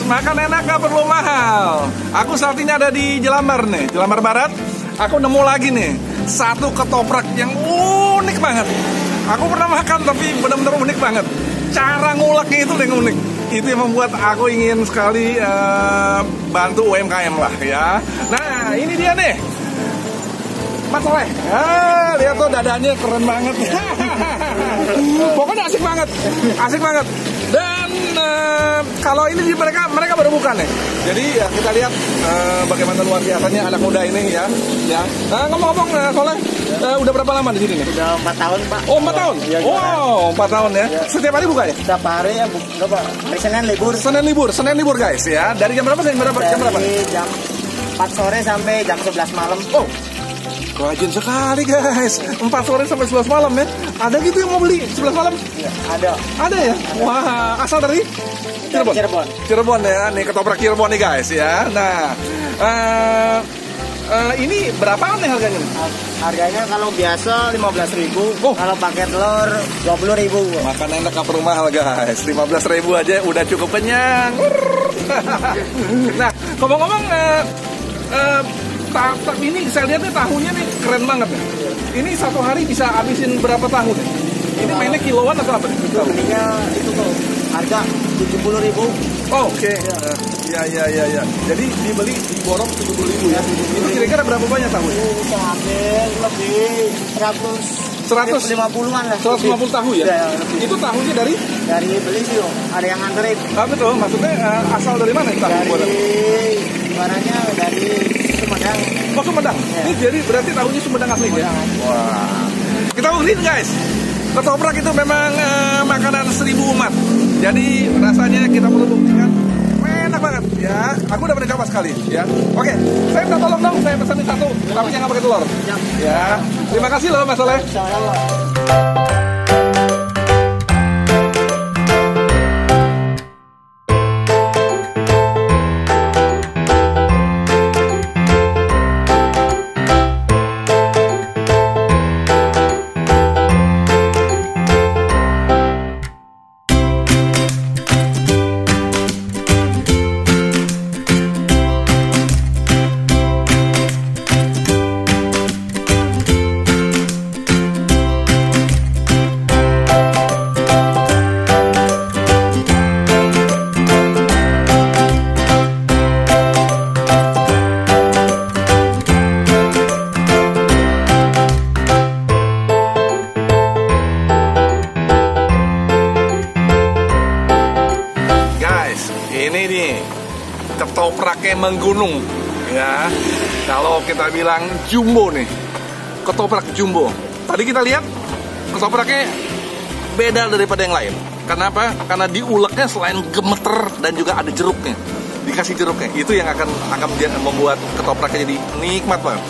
Makan enak gak perlu mahal. Aku saat ini ada di Jelambar nih, Jelambar Barat. Aku nemu lagi nih satu ketoprak yang unik banget. Aku pernah makan tapi benar-benar unik banget. Cara nguleknya itu yang unik. Itu yang membuat aku ingin sekali bantu UMKM lah ya. Nah ini dia nih Mas Soleh. Lihat tuh dadanya keren banget. Pokoknya asik banget, asik banget. Dan kalau ini mereka baru buka nih. Jadi ya kita lihat bagaimana luar biasanya anak muda ini ya. Nah ngomong-ngomong Soleh, udah berapa lama di sini nih? Udah 4 tahun Pak. Oh 4 tahun? Ya, wow 4 tahun ya. Setiap hari buka ya? Setiap hari ya Pak. Hari Senin libur guys ya. Dari jam berapa sampai jam berapa? Dari jam 4 sore sampai jam 11 malam. Oh rajin sekali guys. 4 sore sampai 11 malam ya. Ada gitu yang mau beli 11 malam? Ya, ada. Ada ya? Wah, asal dari Cirebon. Cirebon ya. Nih ketoprak Cirebon nih guys ya. Nah, ini berapaan nih harganya nih? Harganya kalau biasa 15.000. Oh. Kalau pakai telur 20.000. Makan enak gak perlu mahal guys. 15.000 aja udah cukup kenyang. Nah, ngomong-ngomong ini saya lihat nih tahunya nih keren banget nih. Ini satu hari bisa habisin berapa tahu nih? Ini mainnya kiloan atau apa nih? Belinya itu tuh harga 70.000. Oh, oke. Ya. Jadi dibeli diborong 70.000 ya. Itu kira-kira berapa banyak tahu? Bisa hampir lebih 150-an lah. 150 tahu ya? Itu tahunya dari beli sih, ada yang nganterin. Apa tuh? Maksudnya asal dari mana itu tahu? Barangnya dari Sumedang. Oh Sumedang? Ya. Ini jadi berarti tahunya Sumedang asli ya? Wah. Kita urin guys. Ketoprak itu memang makanan 1000 umat. Jadi rasanya kita perlu buktikan enak banget ya. Aku udah pernah coba sekali ya. Oke, saya minta tolong dong, saya pesanin satu, tapi jangan pakai telur. Ya. Terima kasih loh Mas Soleh. Ini nih ketopraknya menggunung ya. Kalau kita bilang jumbo nih, ketoprak jumbo. Tadi kita lihat ketopraknya beda daripada yang lain. Kenapa? Karena diuleknya selain gemeter dan juga ada jeruknya, dikasih jeruknya. Itu yang akan membuat ketopraknya jadi nikmat banget.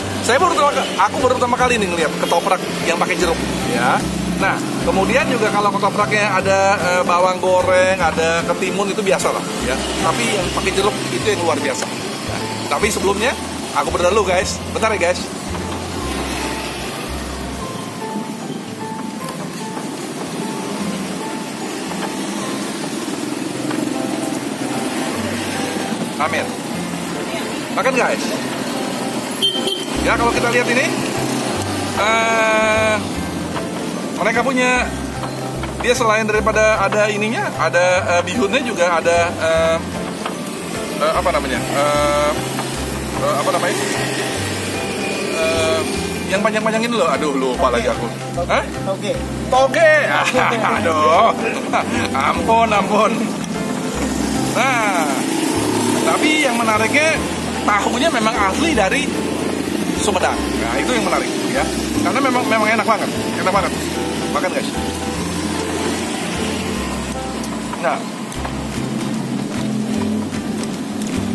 Aku baru pertama kali nih ngeliat ketoprak yang pakai jeruk ya. Nah, kemudian juga kalau ketopraknya ada bawang goreng, ada ketimun, itu biasa lah ya. Tapi yang pakai jeruk itu yang luar biasa ya. Tapi sebelumnya aku berdoa dulu guys. Bentar ya guys. Amin. Makan guys. Ya kalau kita lihat ini mereka punya, dia selain daripada ada ininya, ada bihunnya juga ada yang panjang-panjang ini loh. Aduh lupa lagi aku. Hah? Toge. Aduh. Ampun. Nah, tapi yang menariknya tahunya memang asli dari Sumedang. Nah itu yang menarik ya. Karena memang enak banget. Makan guys. Nah,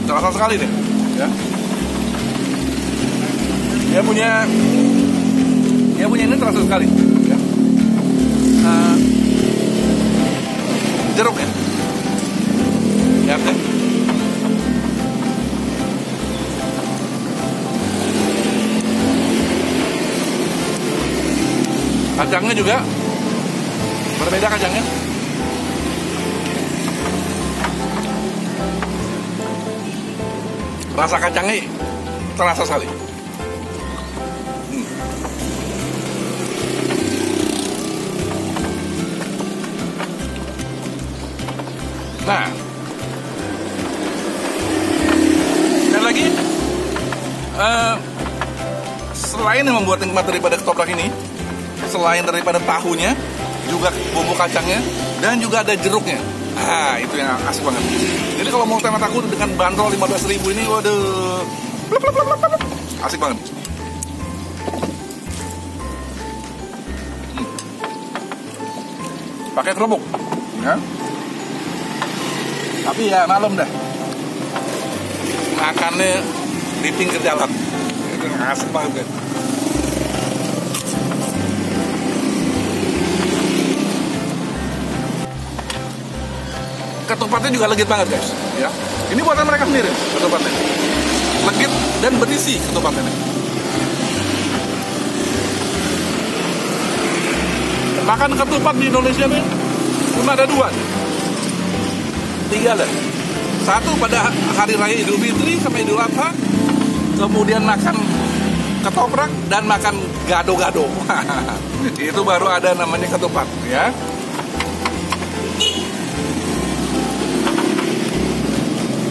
terasa sekali deh ya. Dia punya ini terasa sekali ya. jeruknya. Lihat deh. Kacangnya juga berbeda kacangnya. Rasa kacangnya terasa sekali. Nah, dan lagi selain yang membuat nikmat daripada ketoprak ini, selain daripada tahunya, juga bumbu kacangnya, dan juga ada jeruknya. Ah, itu yang asik banget. Jadi kalau mau hemat aku dengan bandrol 15.000 ini, waduh, asik banget. Pakai kerupuk, ya. Tapi ya malam dah, makannya di pinggir jalan, itu asik banget kan. Ketupatnya juga legit banget guys, ya. Ini buatan mereka sendiri, ketupatnya. Legit dan berisi ketupatnya. Makan ketupat di Indonesia nih, cuma ada 2. 3 lah. Satu pada hari raya Idul Fitri sama Idul Adha, kemudian makan ketoprak dan makan gado-gado. Itu baru ada namanya ketupat, ya.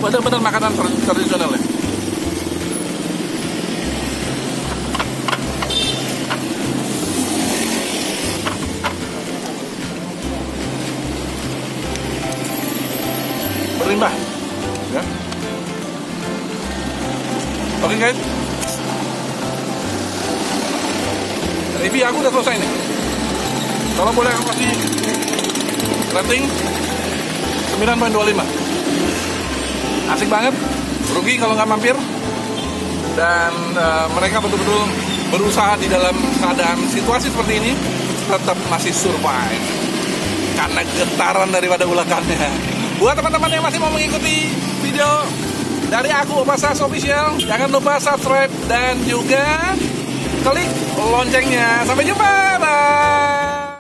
Benar-benar makanan tradisional ya. Berlimpah, ya. Oke guys, review aku udah selesai nih. Kalau boleh aku kasih rating 9.25. Asik banget, rugi kalau nggak mampir. Dan mereka betul-betul berusaha di dalam keadaan situasi seperti ini tetap masih survive karena getaran daripada ulakannya. Buat teman-teman yang masih mau mengikuti video dari aku, Opa Sas Official, jangan lupa subscribe dan juga klik loncengnya. Sampai jumpa, bye.